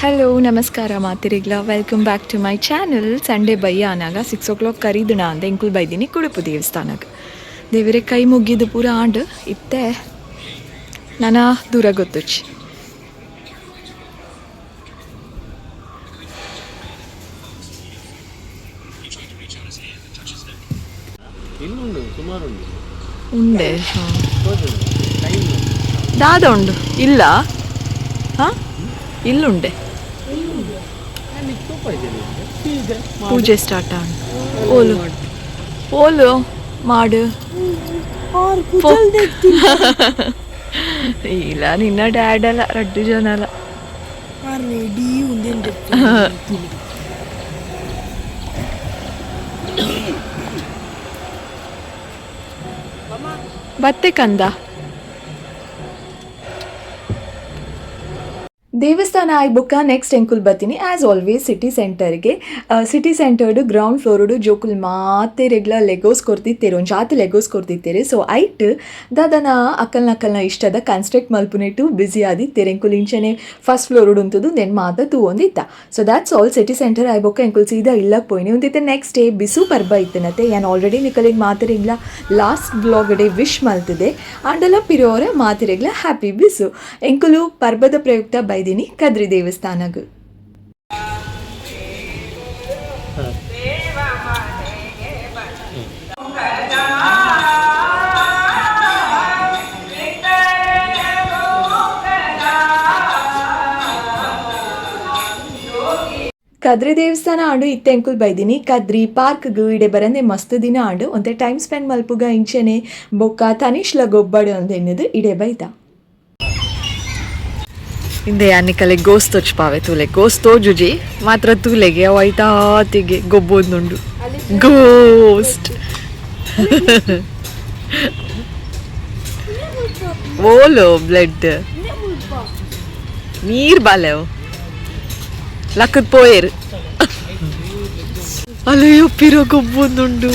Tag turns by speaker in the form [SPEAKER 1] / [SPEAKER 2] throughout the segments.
[SPEAKER 1] Hello ನಮಸ್ಕಾರ ಮಾತಿರಿಗ್ಲ welcome back to my channel. Sunday ಬಯ್ಯ ಅನಾಗ 6 o'clock ಕರೀದಣ ಅಂದ ಎಂಕುಲ್ ಬೈದಿನಿ ಕುಡುಪು ದೇವಸ್ಥಾನಕ್ಕೆ ದೇವರೇ ಕೈ ಮುಗಿದು ಪೂರ ಆಂಡ್ ಇತ್ತೆ ನಾನು ದೂರ ಗೊತ್ತುಚ್ಚಿ ಉಂಡೆ ದಾದ ಉಂಡು ಇಲ್ಲ ಹಾಂ ಇಲ್ಲುಂಡೆ ಪೂಜೆ ಸ್ಟಾರ್ಟ್ ಆನ್ ಓಲು ಓಲು ಮಾಡು ಇಲ್ಲ ನಿನ್ನ ಡ್ಯಾಡ್ ಅಲ್ಲ 2 ಜನ ಅಲ್ಲ ಬತ್ತೆ ಕಂದ ದೇವಸ್ಥಾನ ಆಯ್ಬುಕ್ಕ ನೆಕ್ಸ್ಟ್ ಎಂಕುಲ್ ಬತ್ತೀನಿ ಆ್ಯಸ್ ಆಲ್ವೇಸ್ ಸಿಟಿ ಸೆಂಟರ್ಡು ಗ್ರೌಂಡ್ ಫ್ಲೋರ್ಡು ಜೋಕುಲ್ ಮಾತೆ ರೆಗ್ಯುಲರ್ ಲೆಗೋಸ್ ಕೊರ್ತಿತ್ತೇರು ಒಂದು ಜಾತಿ ಲೆಗೋಸ್ ಕೊರ್ತಿತ್ತೇರು ಸೊ ಐಟ್ ದಾದನ ಅಕ್ಕಲ್ನ ಇಷ್ಟದ ಕನ್ಸ್ಟ್ರಕ್ಟ್ ಮಲ್ಪುನೆಟ್ಟು ಬ್ಯುಸಿ ಆದಿತ್ತೇರು ಎಂಕುಲ್ ಇಂಚನೆ ಫಸ್ಟ್ ಫ್ಲೋರ್ಡು ಉಂತದು ನೆನ್ ಮಾತ ತೂ ಒಂದಿತ್ತ so that's all city centre ಆಯ್ಬೊಕ್ಕ ಎಂಕುಲ್ ಸೀದಾ ಇಲ್ಲಕ್ಕೆ ಪೋಯ್ನಿ ಒಂದಿತ್ತೆ ನೆಕ್ಸ್ಟ್ ಡೇ ಬಿಸು ಪರ್ಬ ಇತ್ತನತ್ತೆ ಯಾನ್ ಆಲ್ರೆಡಿ ನಿಕಲಿಗೆ ಮಾತಿರೆಗ್ಲ ಲಾಸ್ಟ್ ಬ್ಲಾಗಡೆ ವಿಶ್ ಮಲ್ತಿದೆ ಆಂಡಲ ಪಿರೋರೆ ಮಾತಿರೆಗ್ಲ ಹ್ಯಾಪಿ ಬಿಸು ಎಂಕುಲು ಪರ್ಬದ ಪ್ರಯುಕ್ತ ಬೈದಿನಿ ಕದ್ರಿ ದೇವಸ್ಥಾನಗೂ. ಕದ್ರಿ ದೇವಸ್ಥಾನ ಆಂಡು ಇತ್ತೆ ಎಂಕುಲ್ ಬೈದಿನಿ ಕದ್ರಿ ಪಾರ್ಕ್ಗೂ ಇಡೆ ಬರಂದೆ ಮಸ್ತ್ ದಿನ ಆಂಡು ಒಂತೆ ಟೈಮ್ ಸ್ಪೆಂಡ್ ಮಲ್ಪುಗ ಇಂಚೆನೆ ಬೊಕ್ಕ ತನಿಷ್ಲ ಗೊಬ್ಬಡು ಅಂದೆನ್ನದು ಇಡೆ ಬೈದ ಹಿಂದೆ ಯಾನಿಕಲೆ ಗೋಸ್ಟ್ ತೊಚ್ಪಾವೆ ತೂಲೆ ಗೋಸ್ಟ್ ತೋಜುಜಿ ಮಾತ್ರ ತೂಲೆಗೆ ಅವೈತಾತಿಗೆ ಗೊಬ್ಬೋದುಂಡು ಗೋಸ್ಟ್ ಓಲೋ ಬ್ಲಡ್ ನೀರ್ ಬಾಲೆವು ಲಕ್ಕದ್ ಪೋಯರು ಅಲ್ಲಯ್ಯೋ ಪಿರೋ ಗೊಬ್ಬೋದುಂಡು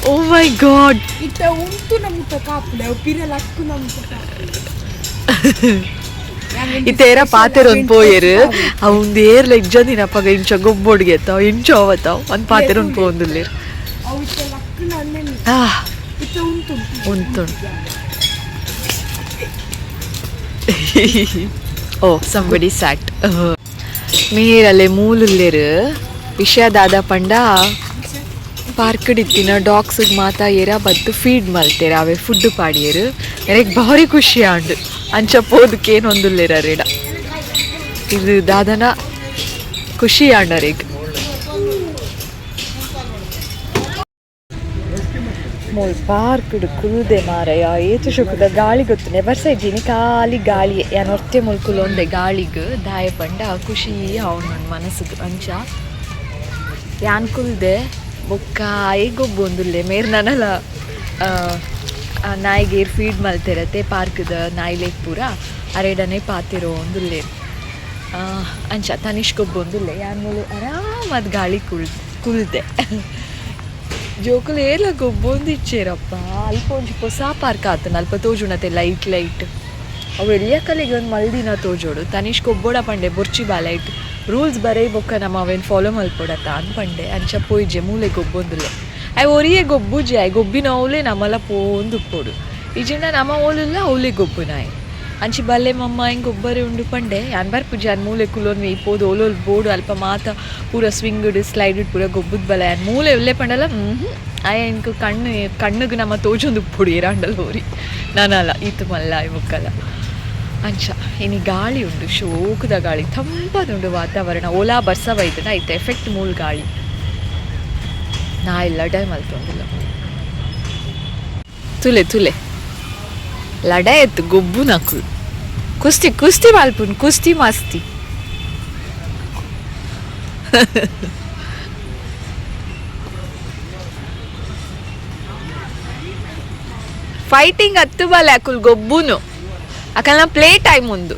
[SPEAKER 1] ಓ ಮೈ ಗಾಡ್
[SPEAKER 2] ಇತ್ತ ಉಂಟು ನಮ್ತ ಕಾಪುಲೆ ಪಿರ ಲಕ್ಕು ನಮ್ತ
[SPEAKER 1] ಇತ್ತೇರ ಪಾತೆರೊಂದು ಪೋಯರು ಅವಂದು ಏರ್ಲ ಇಜ್ಜಂದಿನ ಪಗ ಇಂಚ ಗೊಬ್ಬೊಡ್ಗೆ ಎತ್ತಾವ ಇಂಚ ಅವತ್ತಾವ ಒಂದು ಪಾತೆರೊಂದು ಪೋಂದುಲ್ಲೇರು ಉಂಟು ಓ ಸಂಬಡಿ ಸ್ಯಾಟ್ ಮೀರಲ್ಲೇ ಮೂಲುಲ್ಲೇರು ವಿಷಯ ದಾದ ಪಂಡ ಪಾರ್ಕ್ಡಿತ್ತಿನ ಡಾಗ್ಸಿಗೆ ಮಾತಾ ಏರ ಬದ್ದು ಫೀಡ್ ಮಲ್ತೇರ ಅವೇ ಫುಡ್ ಪಾಡಿಯರು ನನಗೆ ಭಾರಿ ಖುಷಿ ಆಂಡು ಅಂಚ ಪೋದಕ್ಕೇನೊಂದುಲ್ಲೇರ ರೇಡ ಇದು ದಾದನ ಖುಷಿ ಆಂಡರಿಗೆ ಮೂಲ್ ಪಾರ್ಕ್ಡು ಕುಲ್ದೆ ಮಾರಯ ಏತು ಶುಕದ ಗಾಳಿ ಗೊತ್ತು ನೆವರ್ ಸೈಜಿನಿ ಖಾಲಿ ಗಾಳಿ ಯಾನ್ ಹೊಟ್ಟೆ ಮುಲ್ಕುಲೊಂದೆ ಗಾಳಿಗೆ ದಾಯ ಪಂಡ ಖುಷಿ ಅವನ ಮನಸ್ಸಿಗೆ ಅಂಚ ಯಾನ್ ಕುಲ್ದೆ ಬೊಕ್ಕ ಗೊಬ್ಬೊಂದುಲ್ಲೆ ಮೇರ್ ನನಲ ನಾಯಿಗೆ ಫೀಡ್ ಮಲ್ತಿರತ್ತೆ ಪಾರ್ಕ್ದ ನಾಯಿಲೇಕ್ ಪೂರ ಅರೆಡನೆ ಪಾತಿರೋ ಒಂದುಲ್ಲೆ ಅಂಚ ತನಿಷ್ಗೊಬ್ಬೊಂದುಲ್ಲೆ ಯಾನ್ ಮೂಲೆ ಆರಾಮದ ಗಾಳಿ ಕುಲ್ದೆ ಜೋಕುಲು ಏರ್ಲ ಗೊಬ್ಬೊಂದು ಇಚ್ಚೇರಪ್ಪ ಅಲ್ಪ ಒಂಜಿ ಹೊಸ ಪಾರ್ಕ್ ಆತನ ಅಲ್ಪ ತೋಜುಣತೆ ಲೈಟ್ ಅವು ಎಳ್ಯಕಲಿಗೆ ಒಂದು ಮಲ್ದಿನ ತೋಜೋಡು ತನಿಷ್ಗೊಬ್ಬೊಡ ಪಂಡೆ ಬೊರ್ಚಿ ಬಾಲೈಟ್ ರೂಲ್ಸ್ ಬರೇ ಬೊಕ್ಕ ನಮ್ಮ ಅವೇನು ಫಾಲೋ ಮಲ್ಪೊಡತ್ತ ಅನ್ಪಂಡೆ ಅಂಚ ಪೋಯ್ಜೆ ಮೂಲೆ ಗೊಬ್ಬೊಂದುಲ್ಲೆ ಅವು ಒರಿಯೇ ಗೊಬ್ಬುಜೆ ಅವು ಗೊಬ್ಬಿನ ಅವಲೇ ನಮ್ಮಲ್ಲ ಪೋಂದು ಪೋಡು ಈಜಿಂಡ ನಮ್ಮ ಓಲಿಲ್ಲ ಅವಲೇ ಗೊಬ್ಬು ನಾಯಿ ಅಂಚಿ ಬಲ್ಲೆ ಮಮ್ಮ ಹಿಂಗೆ ಗೊಬ್ಬರೇ ಉಂಡು ಪಂಡೆ ಯಾನ್ ಬರ್ಪುಜಿ ಅನ್ ಮೂಲೆ ಕುಲೋನ್ ಇಪ್ಪೋದು ಓಲೋಲ್ ಬೋಡು ಅಲ್ಪ ಮಾತ ಪೂರ ಸ್ವಿಂಗ್ಡ್ ಸ್ಲೈಡ್ ಪೂರ ಗೊಬ್ಬದ ಬಲ ಯಾನ್ ಮೂಲೆ ಒಲ್ಲೆ ಪಂಡಲ್ಲ ಆಯ ಇಂಕ ಕಣ್ಣಿಗೆ ನಮ್ಮ ತೋಜೊಂದು ಉಪ್ಪುಡು ಏರಾಂಡಲ್ಲ ಹೋರಿ ನಾನಲ್ಲ ಈತು ಮಲ್ಲ ಇವಕ್ಕಲ್ಲ ಅಂಚ ಇನಿ ಗಾಳಿ ಉಂಡು ಶೋಕದ ಗಾಳಿ ತಂಪದುಂಡು ವಾತಾವರಣ ಓಲಾ ಬರ್ಸವೈತನ ಐತೆ ಎಫೆಕ್ಟ್ ಮೂಲ್ ಗಾಳಿ ನಾ ಇಲ್ಲ ಟೈಮ್ ಅಲ್ತೊಂದಿಲ್ಲ ತುಲೆ ಲಡ ಎತ್ತು ಗೊಬ್ಬು ನಕು ಕುಸ್ತಿ ಮಲ್ಪುನ್ ಕುಸ್ತಿ ಮಸ್ತಿ ಫೈಟಿಂಗ್ ಹತ್ತು ಬಲ ಅಕುಲ್ ಗೊಬ್ಬುನು ಅಕಲ್ನ ಪ್ಲೇ ಟೈಮ್ ಒಂದು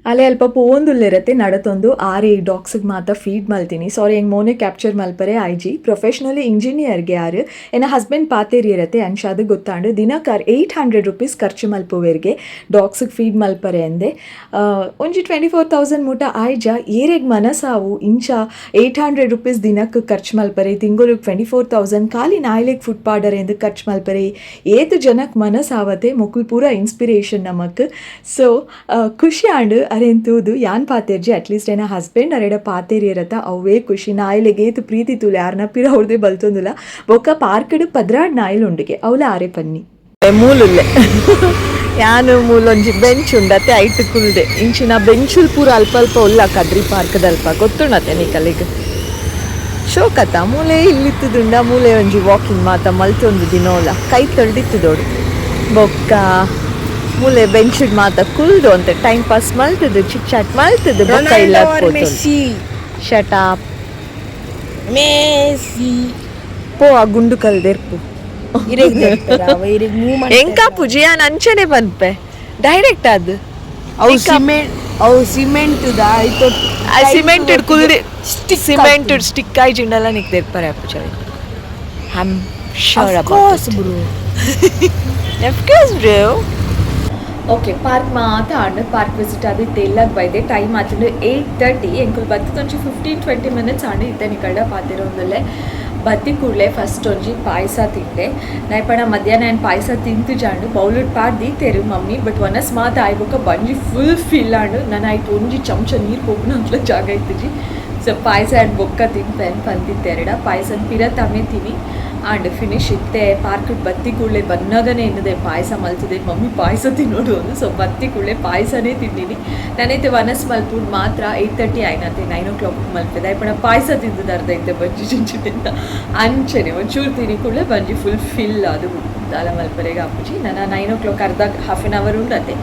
[SPEAKER 1] ಅಲ್ಲೇ ಅಲ್ಪ ಪೋಂದುಲ್ಲಿರತ್ತೆ ನಡತೊಂದು ಆರಿ ಡಾಗ್ಸಿಗೆ ಮಾತ್ರ ಫೀಡ್ ಮಲ್ತೀನಿ ಸಾರಿ ಹೆಂಗೆ ಮೋನೆ ಕ್ಯಾಪ್ಚರ್ ಮಲ್ಪರೆ ಐಜಿ ಪ್ರೊಫೆಷ್ನಲಿ ಇಂಜಿನಿಯರ್ಗೆ ಯಾರು ಏನ ಹಸ್ಬೆಂಡ್ ಪಾತೇರಿ ಇರತ್ತೆ ಅದು ಗೊತ್ತಾಂಡು ದಿನಕ್ಕೆ 800 rupees ಖರ್ಚು ಮಲ್ಪುವರಿಗೆ ಡಾಗ್ಸಿಗೆ ಫೀಡ್ ಮಲ್ಪರೆ ಅಂದೆ ಒಂಜಿ 24,000 ಮೂಟ ಆಯ್ಜ ಏರೆಗ್ ಮನಸಾವು ಇಂಚ 800 rupees ದಿನಕ್ಕೆ ಖರ್ಚು ಮಲ್ಪರೆ ತಿಂಗಳಿಗೆ 24,000 ಖಾಲಿ ನಾಯ್ಲೆಗ್ ಫುಡ್ ಪಾಡರ್ ಎಂದು ಖರ್ಚು ಮಲ್ಪರೆ ಏತು ಜನಕ್ಕೆ ಮನಸಾವತ್ತೆ ಮೊಕ್ಕುಲ್ ಪೂರ ಇನ್ಸ್ಪಿರೇಷನ್ ನಮಕ್ ಸೊ ಖುಷಿ ಆಂಡು ಅರೆಂತೂದು ಯಾನ್ ಪಾತೇರ್ಜಿ ಅಟ್ಲೀಸ್ಟ್ ಏನ ಹಸ್ಬೆಂಡ್ ಅರೆಡ ಪಾತೇರಿ ಇರತ್ತ ಅವೇ ಖುಷಿ ನಾಯಿಲೆಗೇತು ಪ್ರೀತಿ ತೂಲೆ ಯಾರನ್ನ ಪಿರ ಅವ್ರದೇ ಬಲ್ತೊಂದಿಲ್ಲ ಬೊಕ್ಕ ಪಾರ್ಕಡ್ ಪದ್ರಾಡ್ ನಾಯಿಲ್ ಉಂಡಿಗೆ ಅವಳ ಆರೆ ಪನ್ನಿ ಮೂಲುಲ್ಲೆ ಯಾನು ಮೂಲೊಂಜಿ ಬೆಂಚ್ ಉಂಡತ್ತೆ ಐಟ್ ಕುಲ್ದೆ ಇಂಚಿನ ಬೆಂಚುಲ್ ಪೂರ ಅಲ್ಪ ಅಲ್ಪ ಉಲ್ಲ ಕದ್ರಿ ಪಾರ್ಕದಲ್ಪ ಗೊತ್ತುಂಡತ್ತೆ ನೀ ಕಲಿಗೆ ಶೋಕತ್ತ ಮೂಲೆ ಇಲ್ಲಿತ್ತದುಂಡ ಮೂಲೆ ಒಂಜಿ ವಾಕಿಂಗ್ ಮಾತ ಮಲ್ತೊಂದು ದಿನೋಲ ಕೈ ತೊಳ್ದಿತ್ತದೋಡು ಬೊಕ್ಕ ಮೂಲೆ ಬೆಂಚಿಡ್ ಮಾತ ಕುಲ್ದು ಅಂತ ಟೈಮ್ ಪಾಸ್ ಮಲ್ತದು ಚಿಟ್ ಚಾಟ್ ಮಲ್ತದು ಬೊಕ್ಕ ಇಲ್ಲ ಶಟಾಪ್
[SPEAKER 2] ಮೆಸ್ಸಿ
[SPEAKER 1] ಪೋ ಆ ಗುಂಡು ಕಲ್ದೆರ್ಪು ಎಂಕಾ ಪುಜಿಯಾನ್ ಅಂಚನೆ ಬಂದ್ಪೆ ಡೈರೆಕ್ಟ್ ಅದು
[SPEAKER 2] ಅವು ಸಿಮೆಂಟ್
[SPEAKER 1] ಸಿಮೆಂಟ್ ಕುಲ್ದಿ ಸಿಮೆಂಟ್ ಸ್ಟಿಕ್ ಆಯ್ ಜಿಂಡಲ್ಲ ನಿಕ್ ತೆರ್ಪರೆ ಅಪ್ಪುಚಾರಿ I'm sure about
[SPEAKER 2] bro
[SPEAKER 1] of course bro okay park ಮಾತ ಆಂಡ್ ಪಾರ್ಕ್ ವಿಸಿಟ್ ಅದು ತೆಲ್ಲಗ್ ಬೈದೆ ಟೈಮ್ ಆತಂಡು 8:30 ಎಂಕುಲ್ ಬತ್ತೊಂಜಿ 15-20 minutes ಆಂಡ್ ಇತ್ತೆ ನಿಕಲ್ಡ ಪಾತಿರೋಂದುಲ್ಲೆ ಬತ್ತಿ ಕೂಡಲೇ ಫಸ್ಟ್ ಒಂಜಿ ಪಾಯಸ ತಿಂದೆ ನೈಪಣ ಮಧ್ಯಾಹ್ನ ಏನು ಪಾಯಸ ತಿಂತು ಜಾಂಡು ಬೌಲುಡ್ ಪಾಡ್ ದೀತೆರು ಮಮ್ಮಿ ಬಟ್ ಒನಸ್ ಮಾತ ಆಯ್ಬೊಕ್ಕ ಬಂಜಿ ಫುಲ್ ಫಿಲ್ ಆಂಡು ನಾನು ಆಯ್ತು ಒಂಜಿ ಚಮಚ ನೀರು ಹೋಗ್ನು ಅಂತಲ ಜಾಗ ಇತ್ತುಜಿ ಸೊ ಪಾಯಸ ಆ್ಯಂಡ್ ಬೊಕ್ಕ ತಿಂಪೆನ್ ಪಂದಿತ್ತೆರಡ ಪಾಯಸನ ಪಿರ ತಮ್ಮೆ ತಿನಿ ಆಂಡ್ ಫಿನಿಶ್ ಇತ್ತೆ ಪಾರ್ಕ್ ಬತ್ತಿ ಕೂಡಲೇ ಬನ್ನಗನೇ ಎನ್ನದೆ ಪಾಯಸ ಮಲ್ತದೆ ಮಮ್ಮಿ ಪಾಯಸ ತಿನ್ನೋಡು ಒಂದು ಸೊ ಬತ್ತಿ ಕೂಡಲೇ ಪಾಯಸನೇ ತಿಂದಿನಿ ನಾನೈತೆ ವನಸ್ ಮಲ್ಪುಡ್ ಮಾತ್ರ 8:30 ಆಯ್ನತ್ತೆ 9 o'clock ಮಲ್ಪದೆ ಆಯ್ಪಣ ಪಾಯಸ ತಿಂದದ ಅರ್ಧ ಐತೆ ಬಂಜಿ ಚಿಂಚಿಟ್ಟಿಂದ ಅಂಚನೆ ಒಂಚೂರು ತಿನಿ ಕೂಡಲೇ ಬಂಜಿ ಫುಲ್ ಫಿಲ್ ಅದು ದಾಲ ಮಲ್ಪರೆಗೆ ಅಪ್ಪುಜಿ ನಾನು 9 o'clock ಅರ್ಧ ಹಾಫ್ ಆನ್ ಅವರ್ ಉಂಡತ್ತೆ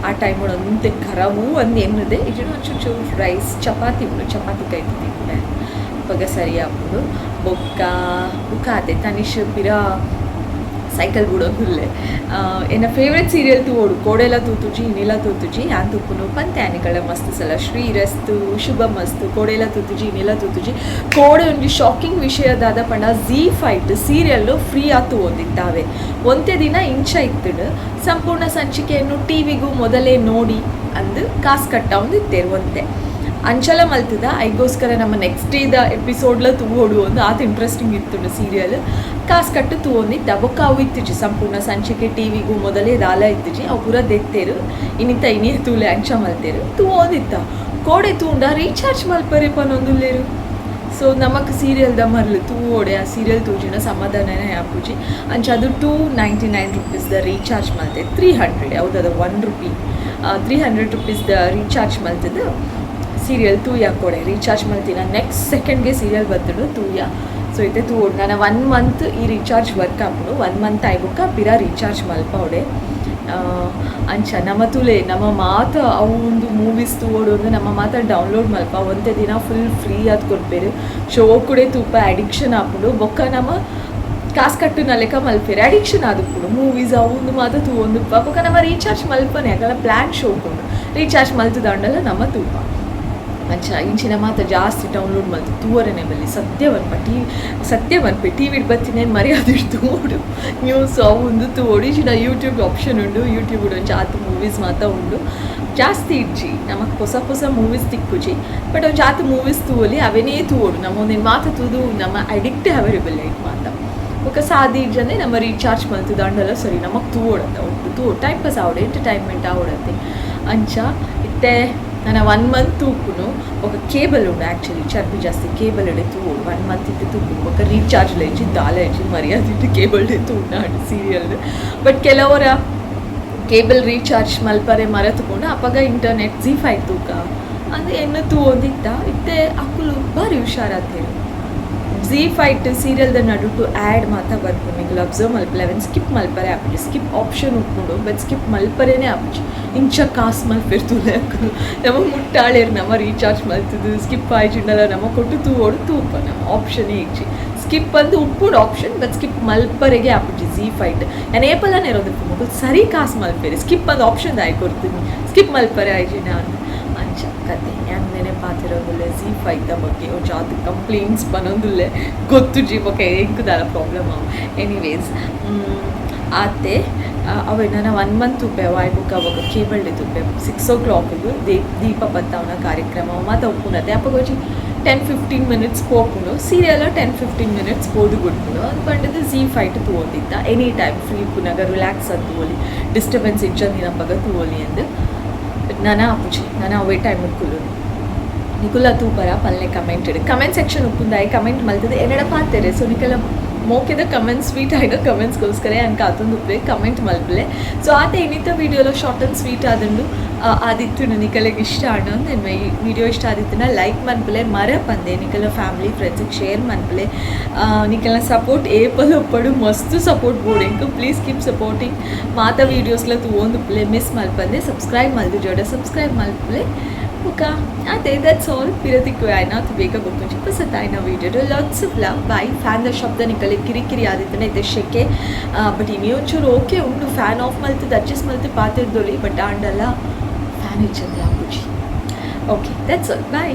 [SPEAKER 1] ಆ ಟೈಮ್ ಒಂದೆ ಕರವು ಒಂದು ಎನ್ನದೆ ಇದನ್ನು ಒಂಚೂರು ರೈಸ್ ಚಪಾತಿ ಉಂಡು ಚಪಾತಿ ಕೈ ತಿಂದೆ ಪಗ ಸರಿ ಹಾಕ್ಬಿಡು ಬೊಕ್ಕ ಆತೆ ತನಿಷ್ ಪಿರ ಸೈಕಲ್ ಬಿಡೋದಿಲ್ಲೆ ಎನ್ನ ಫೇವ್ರೆಟ್ ಸೀರಿಯಲ್ ತೂಡು ಕೋಡೆಲ್ಲ ತೂತುಜಿ ಇನ್ನೆಲ್ಲ ತೂತುಜಿ ಯಾನ್ ತುಪ್ಪುನು ಪಂತೆ ಆನೆಗಳ ಮಸ್ತ್ ಸಲ ಶ್ರೀರಸ್ತು ಶುಭ ಮಸ್ತು ಕೋಡೆಲ್ಲ ತೂತುಜಿ ಇನ್ನೆಲ್ಲ ತೂತುಜಿ ಕೋಡೆ ಒಂದು ಶಾಕಿಂಗ್ ವಿಷಯದಾದ ಪಂಡ ZEE5 ಸೀರಿಯಲ್ಲು ಫ್ರೀ ಆತು ಓದಿದ್ದಾವೆ ಒಂದೇ ದಿನ ಇಂಚ ಇತ್ತಡು ಸಂಪೂರ್ಣ ಸಂಚಿಕೆಯನ್ನು ಟಿವಿಗೂ ಮೊದಲೇ ನೋಡಿ ಅಂದು ಕಾಸು ಕಟ್ಟ ಒಂದು ಇತ್ತೇರು ಒಂದೇ ಅಂಚಲ ಮಲ್ತದ ಐಗೋಸ್ಕರ ನಮ್ಮ ನೆಕ್ಸ್ಟ್ ಡೇದ ಎಪಿಸೋಡ್ಲ ತೂವೋಡು ಒಂದು ಆತ ಇಂಟ್ರೆಸ್ಟಿಂಗ್ ಇತ್ತು ಸೀರಿಯಲ್ ಕಾಸು ಕಟ್ಟು ತೂವೊಂದಿತ್ತ ಬೊಕ್ಕ ಅವು ಇತ್ತಿಜಿ ಸಂಪೂರ್ಣ ಸಂಚಿಕೆ ಟಿವಿಗೂ ಮೊದಲೇ ದಾಲ ಇತ್ತಿಜಿ ಅವು ಪೂರ ದೆತ್ತೇರು ಇನ್ನಿತ್ತ ಇನ್ನೇ ತೂಲೆ ಅಂಚ ಮಲ್ತೇರು ತೂವೊಂದಿತ್ತ ಕೋಡೆ ತೂಂಡ ರೀಚಾರ್ಜ್ ಮಲ್ಪರೆ ಪನೊಂದುಲ್ಲೇರು ಸೊ ನಮಕ್ ಸೀರಿಯಲ್ದ ಮರ್ಲು ತೂವೋಡೆ ಆ ಸೀರಿಯಲ್ ತೂಜಿನ ಸಮಾಧಾನನೇ ಆಪುಜಿ ಅಂಚ ಅದು 299 rupees ರೀಚಾರ್ಜ್ ಮಲ್ತೆ 300 ಯಾವುದದು 1 ರೂಪಿ 300 rupees ರೀಚಾರ್ಜ್ ಮಲ್ತದ ಸೀರಿಯಲ್ ತೂಯ ಕೊಡೆ ರೀಚಾರ್ಜ್ ಮಾಡ್ತೀನಿ ನೆಕ್ಸ್ಟ್ ಸೆಕೆಂಡ್ಗೆ ಸೀರಿಯಲ್ ಬರ್ತಡು ತೂಯ ಸೊ ಇದೆ ತೂಡ್ ನಾನು 1 month ಈ ರೀಚಾರ್ಜ್ ವರ್ಕ್ ಹಾಕ್ಬಿಡು 1 month ಆಯ್ಬುಕ್ಕ ಪಿರ ರೀಚಾರ್ಜ್ ಮಲ್ಪವಡೆ ಅಂಚ ನಮ್ಮ ತುಲೆ ನಮ್ಮ ಮಾತ ಅವು ಒಂದು ಮೂವೀಸ್ ತೂವೋಡು ಒಂದು ನಮ್ಮ ಮಾತ ಡೌನ್ಲೋಡ್ ಮಲ್ಪ ಒಂದೇ ದಿನ ಫುಲ್ ಫ್ರೀ ಅದು ಕೊಡ್ಬೇರು ಶೋ ಕೂಡ ತುಪ್ಪ ಅಡಿಕ್ಷನ್ ಹಾಕ್ಬಿಡು ಬೊಕ್ಕ ನಮ್ಮ ಕಾಸು ಕಟ್ಟು ನಲೆಕ ಮಲ್ಪೇರೆ ಅಡಿಕ್ಷನ್ ಆದುಕೊಂಡು ಮೂವೀಸ್ ಅವು ಮಾತ ತೂವೊಂದು ಬೊಕ್ಕ ನಮ್ಮ ರೀಚಾರ್ಜ್ ಮಲ್ಪನೆ ಯಾಕಲ್ಲ ಪ್ಲ್ಯಾನ್ ಶೋ ಕೊಂಡು ರೀಚಾರ್ಜ್ ಮಲ್ತದಾಂಡಲ್ಲ ನಮ್ಮ ತೂಪ ಅಂಚ ಇಂಚಿನ ಮಾತ ಜಾಸ್ತಿ ಡೌನ್ಲೋಡ್ ಮಾಡ್ತು ತೂವರನೆ ಬಲ್ಲಿ ಸತ್ಯವನ್ಪೆ ಟಿವಿ ಬತ್ತಿನೇನು ಮರ್ಯಾದೆ ಇಡ್ತು ಓಡು ನ್ಯೂಸ್ ಅವು ಒಂದು ತೂವೋಡು ಇಂಚಿನ ಯೂಟ್ಯೂಬ್ ಆಪ್ಷನ್ ಉಂಡು ಯೂಟ್ಯೂಬ್ ಒಂಚ ಆತು ಮೂವೀಸ್ ಮಾತ ಉಂಡು ಜಾಸ್ತಿ ಇಡ್ಜಿ ನಮಗೆ ಹೊಸ ಮೂವೀಸ್ ತಿಕ್ಕುಜಿ ಬಟ್ ಒಂದು ಜಾತು ಮೂವೀಸ್ ತೂವಲಿ ಅವೇನೇ ತೂವೋಡು ನಮ್ಮ ಒಂದೇನು ಮಾತ ತೂದು ನಮ್ಮ ಅಡಿಕ್ಟ್ ಅವರಿಬಲ್ಲ ಇಟ್ ಮಾತ ఒక సాది ఇడ్జనే ನಮ್ಮ ರೀಚಾರ್ಜ್ ಮಲ್ತು ದಾಂಡಲ ಸರಿ ನಮಗೆ ತೂವೋಡತ್ತ ಒಟ್ಟು ತೂ ಟೈಮ್ ಪಾಸ್ ಆವಡೆ ಎಂಟರ್ಟೈನ್ಮೆಂಟ್ ಆವಡತ್ತೆ ಅಂಚ ಇತ್ತೆ ನಾನು 1 month ತೂಕುನು ఒక ಕೇಬಲ್ ಉಂಡು ಆ್ಯಕ್ಚುಲಿ ಚರ್ಬಿ ಜಾಸ್ತಿ ಕೇಬಲ್ ಎಡೆ ತೂವೋಡು 1 month ಇತ್ತು ತೂಕುನು ఒక ರೀಚಾರ್ಜ್ ಲೇಜಿ ದಾಲ ಹೆಚ್ಚಿ ಮರ್ಯಾದೆ ಇಟ್ಟು ಕೇಬಲ್ ಡೇ ತೂನಾಡು ಸೀರಿಯಲ್ ಬಟ್ ಕೆಲವರ ಕೇಬಲ್ ರೀಚಾರ್ಜ್ ಮಲ್ಪರೆ ಮರೆತುಕೊಂಡು ಅಪ್ಪಗ ಇಂಟರ್ನೆಟ್ ZEE5 ತೂಕ ಅಂದರೆ ಎನ್ನು ತೂವೊಂದಿತ್ತ ಇತ್ತೆ ಅಕ್ಕುಲು ಭಾರಿ ಹುಷಾರಾಗ್ತೇನೆ ZEE5 ಸೀರಿಯಲ್ದ ನಡುಟು ಆ್ಯಡ್ ಮಾತ್ರ ಬರ್ಬೋದು ನಿಮಗೆ ಅಬ್ಸರ್ವ್ ಮಲ್ಪಲೆ ಅವನ್ ಸ್ಕಿಪ್ ಮಲ್ಪರೆ ಆಪುಜಿ ಸ್ಕಿಪ್ ಆಪ್ಷನ್ ಉಟ್ಕೊಂಡು ಬಟ್ ಸ್ಕಿಪ್ ಮಲ್ಪರೇನೆ ಆಪುಜಿ ಇಂಚ ಕಾಸು ಮಲ್ಪಿರ್ತದೆ ಹಾಕೋದು ನಮ್ಮ ಮುಟ್ಟಾಳೇರು ನಮ್ಮ ರೀಚಾರ್ಜ್ ಮಲ್ತದು ಸ್ಕಿಪ್ ಆಯ್ಚಿಂಡಲ್ಲ ನಮ್ಮ ಕೊಟ್ಟು ತೂವೋಡು ತೂಪ ನಮ್ಮ ಆಪ್ಷನೇ ಇಚ್ಚಿ ಸ್ಕಿಪ್ ಅಂದು ಉಪ್ಪುಡು ಆಪ್ಷನ್ ಬಟ್ ಸ್ಕಿಪ್ ಮಲ್ಪರೆಗೆ ಆಪುಜಿ ZEE5 ನಾನು ಏಪಲ್ಲನೇ ಇರೋದಕ್ಕೆ ಮೊಬೈಲ್ ಸರಿ ಕಾಸು ಮಲ್ಪೇರಿ ಸ್ಕಿಪ್ ಅಂದು ಆಪ್ಷನ್ ಆಯ್ಕೊಡ್ತೀನಿ ಸ್ಕಿಪ್ ಮಲ್ಪರೆ ಆಯ್ಜಿ ನಾನು ಕತೆ ಯಾನೆ ಪಾತಿರೋದಿಲ್ಲ Z5 ಬಗ್ಗೆ ಜಾತ್ ಕಂಪ್ಲೇಂಟ್ಸ್ ಬನ್ನೋದಿಲ್ಲ ಗೊತ್ತು ಜೀವಕ್ಕೆ ಎಂಕುದಾರ ಪ್ರಾಬ್ಲಮ್ ಅವು ಎನಿವೇಸ್ ಆತೆ ಅವೆ ನನ್ನ 1 ಮಂತ್ ತುಪ್ಪೆ ವಾಯ್ಬುಕ್ ಅವಾಗ ಕೇಬಲ್ ತುಪ್ಪೆ 6 o'clock ದೀಪ ಬತ್ತವನ ಕಾರ್ಯಕ್ರಮ ಮತ್ತು ಒಪ್ಪುನತೆ ಅಪ್ಪಗೋಜಿ 10-15 minutes ಪೋಪುನು ಸೀರಿಯಲ್ 10-15 minutes ಬೋದು ಬಿಡ್ಪುನು ಅದು ಬಂಡದು Z5 ತೂವೋದಿತ್ತ ಎನಿ ಟೈಮ್ ಫ್ರೀ ಪುನಗ ರಿಲ್ಯಾಕ್ಸ್ ಅದು ತೂವೋಲಿ ಡಿಸ್ಟರ್ಬೆನ್ಸ್ ಇಜ್ಜಂದಿನ ಪಗ ತೂವೋಲಿ ಎಂದು ನನ್ನ ಅಪ್ಪುಜಿ ನಾನು ಅವೇ ಟೈಮ್ ಕುಲು ನಿಕುಲ ತೂಪರ ಪಲ್ಲೆ ಕಮೆಂಟ್ ಸೆಕ್ಷನ್ ಉಪ್ಪುಂದಾಯಿ ಕಮೆಂಟ್ ಮಲ್ತದೆ ಎರಡ ಪಾತೆರೆ ಸೊ ನಿಕಲ ಮೋಕೆದ ಕಮೆಂಟ್ ಸ್ವೀಟ್ ಆಯ್ದ ಕಮೆಂಟ್ಸ್ಗೋಸ್ಕರ ಅನ್ಕ ಆತೊಂದು ಉಪ್ಪೆ ಕಮೆಂಟ್ ಮಲ್ಪಲೆ ಸೊ ಆತ ಇನ್ನಿತ ವೀಡಿಯೋలో ಶಾರ್ಟ್ ಆ್ಯಂಡ್ ಸ್ವೀಟ್ ಆದಂಡು ಆದಿತ್ತು ನಿಕಲಿಗೆ ಇಷ್ಟ ಆಡು ನಾನು ಈ ವಿಡಿಯೋ ಇಷ್ಟ ಆದಿತ್ತನ ಲೈಕ್ ಮನ್ಪಲೆ ಮರಪಂದೆ ನಿಕಲ ಫ್ಯಾಮಿಲಿ ಫ್ರೆಂಡ್ಸಿಗೆ ಶೇರ್ ಮನ್ಪಲೆ ನಿಕಲ ಸಪೋರ್ಟ್ ಏಪಲ್ ಒಪ್ಪಡು ಮಸ್ತ್ ಸಪೋರ್ಟ್ ಬೋರ್ಡೆಂಕು ಪ್ಲೀಸ್ ಕೀಪ್ ಸಪೋರ್ಟಿಂಗ್ ಮಾತ ವೀಡಿಯೋಸ್ಲ ತೂವೊಂದು ಪ್ಲೇ ಮಿಸ್ ಮಲ್ಪಂದೆ ಸಬ್ಸ್ಕ್ರೈಬ್ ಮಲ್ದು ಜೋಡ ಸಬ್ಸ್ಕ್ರೈಬ್ ಮಲ್ಪಲೆ ಓಕೆ ಅದೇ ದಟ್ಸ್ ಆಲ್ ಪಿರತಿಕ್ಕು ಆಯ್ನ ಬೇಗ ಗೊತ್ತು ಪಸತ್ ಆಯ್ನ video lots of love bye fan ಶಬ್ದ ನಿಕಲೆ ಕಿರಿಕಿರಿ ಆದಿತ್ತನೆ ಇದೆ ಶೆಕೆ ಬಟ್ ಇನ್ನೂ ಒಂಚೂರು ಓಕೆ ಉಂಡು ಫ್ಯಾನ್ ಆಫ್ ಮಲ್ತದ್ದು ಅಡ್ಜಸ್ಟ್ ಮಲ್ತು ಪಾತಿರ್ದೋಲಿ ಬಟ್ ಆಂಡಲ್ಲ ಫ್ಯಾನ್ ಇಚ್ಚಂದ್ರೆ ಆಪುಜಿ ಓಕೆ ದಟ್ಸ್ ಆಲ್ ಬೈ